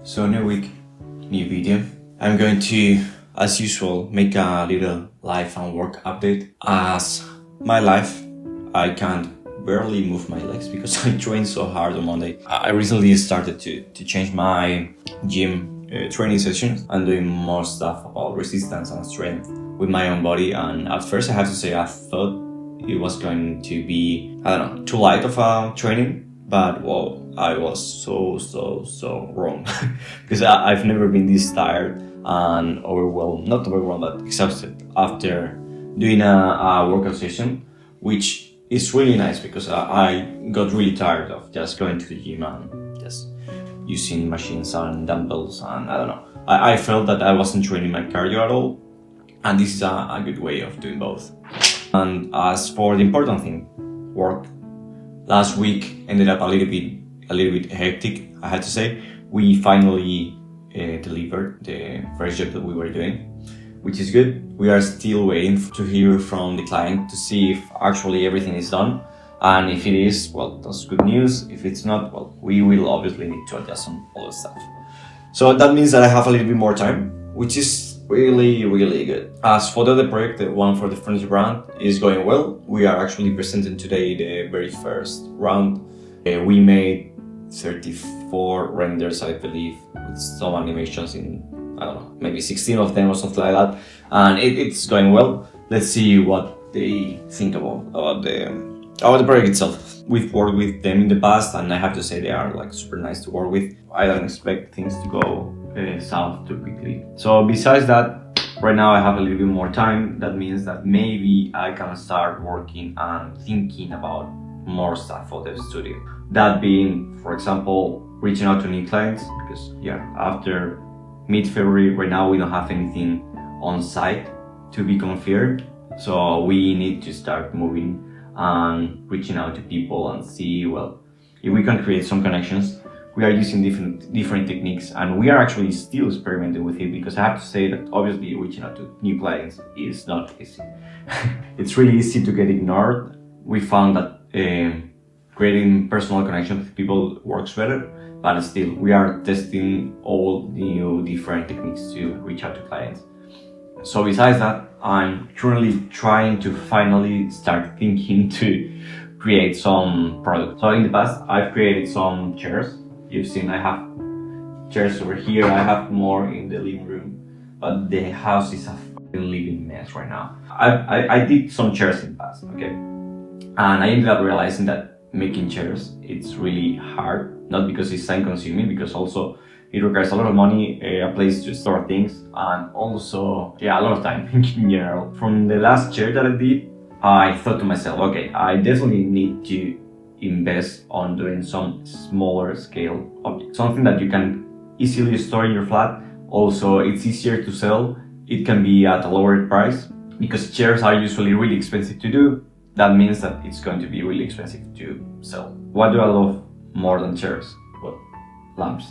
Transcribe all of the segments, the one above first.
So new week, new video. I'm going to, as usual, make a little life and work update. As my life, I can't barely move my legs because I trained so hard on Monday. I recently started to change my gym training sessions and doing more stuff about resistance and strength with my own body. And at first I have to say I thought it was going to be, too light of a training. But well, I was so wrong because I've never been this tired and overwhelmed, not overwhelmed, but exhausted after doing a workout session, which is really nice because I got really tired of just going to the gym and just using machines and dumbbells, and I don't know. I felt that I wasn't training my cardio at all, and this is a good way of doing both. And as for the important thing, work. Last week ended up a little bit hectic, I had to say. We finally delivered the first job that we were doing, which is good. We are still waiting to hear from the client to see if actually everything is done. And if it is, well, that's good news. If it's not, well, we will obviously need to adjust on all the stuff. So that means that I have a little bit more time, which is really good. As for the other project, the one for the furniture brand, is going well. We are actually presenting today the very first round. We made 34 renders, I believe, with some animations in, I don't know, maybe 16 of them or something like that. And it's going well. Let's see what they think about the project itself. We've worked with them in the past, and I have to say they are like super nice to work with. I don't expect things to go south too quickly. So besides that, right now I have a little bit more time. That means that maybe I can start working and thinking about more stuff for the studio. That being, for example, reaching out to new clients, because after mid-February, right now we don't have anything on site to be confirmed. So we need to start moving and reaching out to people and see, well, if we can create some connections. We are using different techniques, and we are actually still experimenting with it, because I have to say that obviously reaching out to new clients is not easy. It's really easy to get ignored. We found that creating personal connections with people works better, but still we are testing all new different techniques to reach out to clients. So besides that, I'm currently trying to finally start thinking to create some products. So in the past, I've created some chairs. You've seen I have chairs over here. I have more in the living room, but the house is a fucking living mess right now. I did some chairs in the past, okay? And I ended up realizing that making chairs, it's really hard. Not because it's time consuming, because also it requires a lot of money, a place to store things, and also, a lot of time in general. From the last chair that I did, I thought to myself, okay, I definitely need to invest on doing some smaller scale objects. Something that you can easily store in your flat. Also, it's easier to sell. It can be at a lower price, because chairs are usually really expensive to do. That means that it's going to be really expensive to sell. What do I love more than chairs? Well, lamps.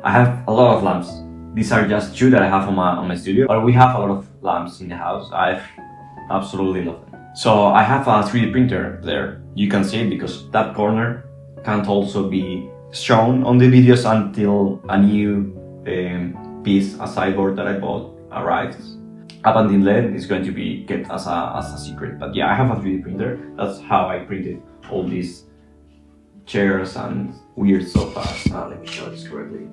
I have a lot of lamps. These are just two that I have on my studio, but we have a lot of lamps in the house. I absolutely love them. So I have a 3D printer there. You can see it because that corner can't also be shown on the videos until a new piece, a sideboard that I bought, arrives. Up until then, it's going to be kept as a secret. But I have a 3D printer. That's how I printed all these chairs and weird sofas. Let me show this correctly.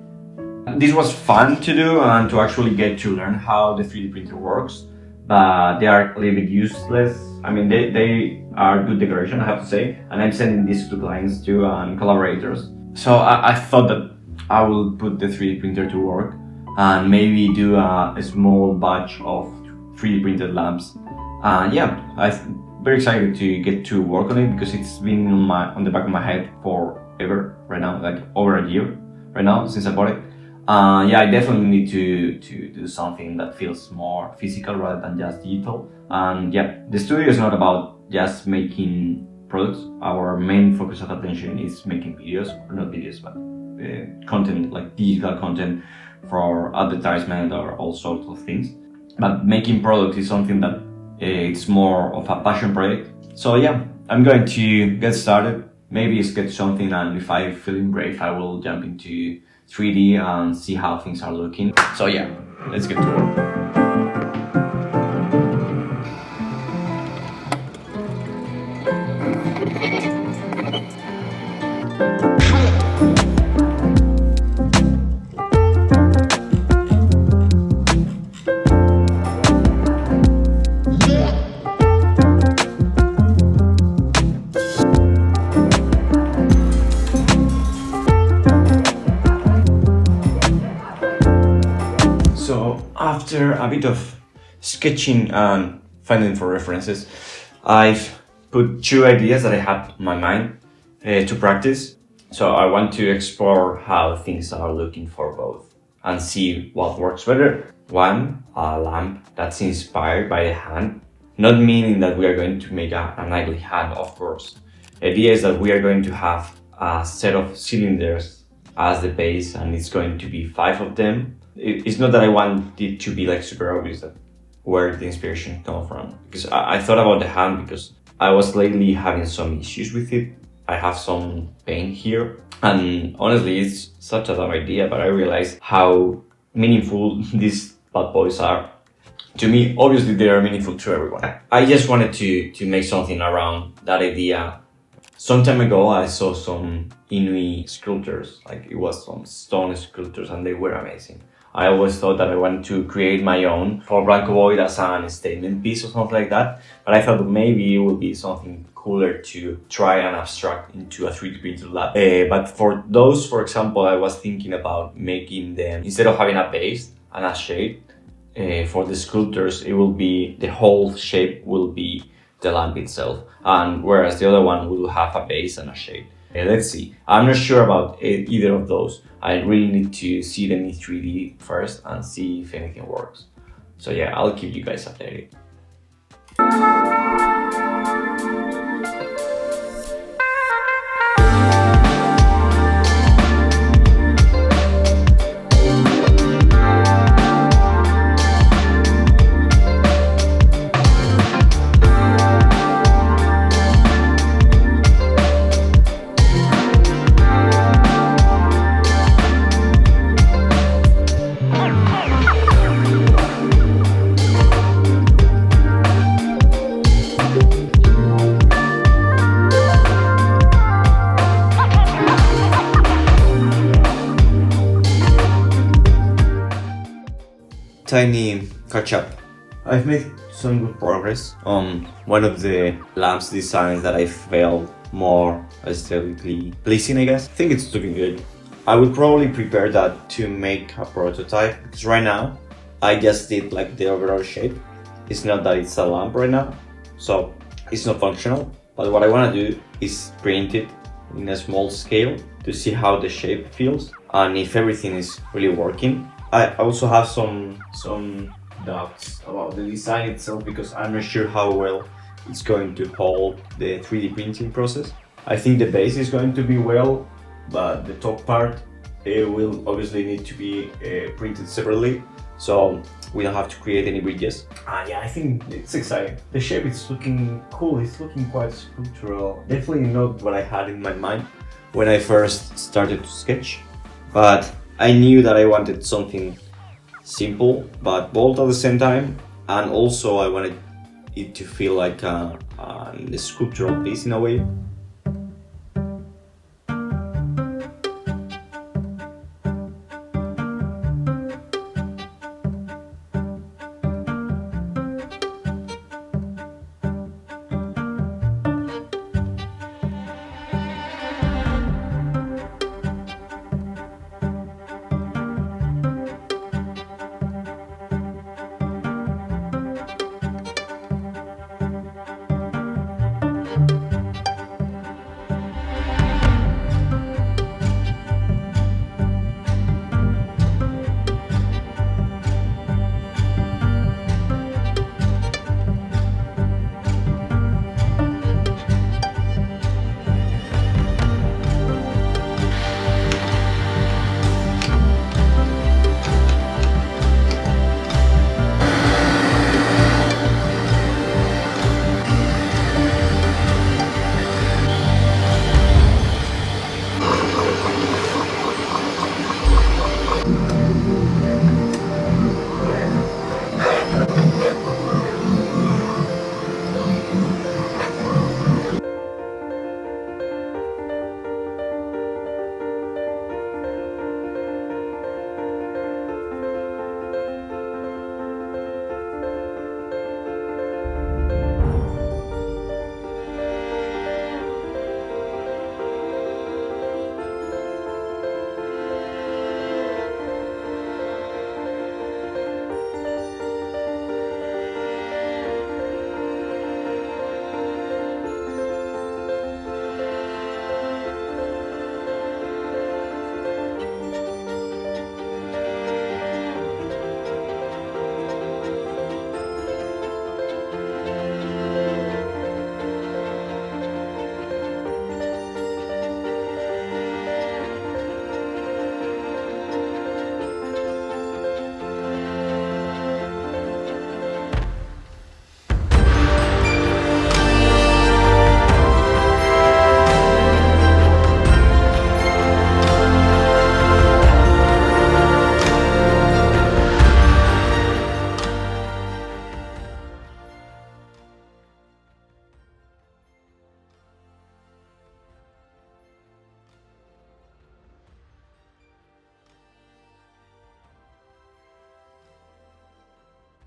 This was fun to do and to actually get to learn how the 3D printer works, but they are a little bit useless. I mean, they are good decoration, I have to say, and I'm sending these to clients too and collaborators. So I thought that I will put the 3D printer to work and maybe do a small batch of 3D printed lamps. I'm very excited to get to work on it, because it's been on the back of my head forever right now, like over a year right now since I bought it. I definitely need to do something that feels more physical rather than just digital. And the studio is not about just making products. Our main focus of attention is making videos, or not videos, but content, like digital content for advertisement or all sorts of things. But making products is something that it's more of a passion project. So I'm going to get started, maybe sketch something, and if I feel brave, I will jump into 3D and see how things are looking. So yeah, let's get to work. So after a bit of sketching and finding for references, I've put 2 ideas that I had in my mind to practice. So I want to explore how things are looking for both and see what works better. One, a lamp that's inspired by the hand, not meaning that we are going to make an ugly hand, of course. The idea is that we are going to have a set of cylinders as the base, and it's going to be 5 of them. It's not that I want it to be like super obvious that where the inspiration comes from, because I thought about the hand because I was lately having some issues with it. I have some pain here, and honestly it's such a dumb idea, but I realized how meaningful these bad boys are. To me, obviously they are meaningful to everyone. I just wanted to make something around that idea. Some time ago I saw some Inuit sculptures, like it was some stone sculptures, and they were amazing. I always thought that I wanted to create my own for Blanco Void as a statement piece or something like that, but I thought that maybe it would be something cooler to try and abstract into a 3D printed lab. But for those, for example, I was thinking about making them, instead of having a base and a shape, for the sculptures, it will be, the whole shape will be the lamp itself, and whereas the other one will have a base and a shape. Let's see. I'm not sure about either of those. I really need to see them in 3D first and see if anything works. So yeah, I'll keep you guys updated. Tiny catch up. I've made some good progress on one of the lamps designs that I felt more aesthetically pleasing, I guess. I think it's looking good. I would probably prepare that to make a prototype, because right now I just did like the overall shape. It's not that it's a lamp right now, so it's not functional. But what I want to do is print it in a small scale to see how the shape feels and if everything is really working. I also have some doubts about the design itself, because I'm not sure how well it's going to hold the 3D printing process. I think the base is going to be well, but the top part will obviously need to be printed separately, so we don't have to create any bridges. Yeah, I think it's exciting. The shape is looking cool, it's looking quite sculptural. Definitely not what I had in my mind when I first started to sketch, but I knew that I wanted something simple but bold at the same time, and also I wanted it to feel like a sculptural piece in a way.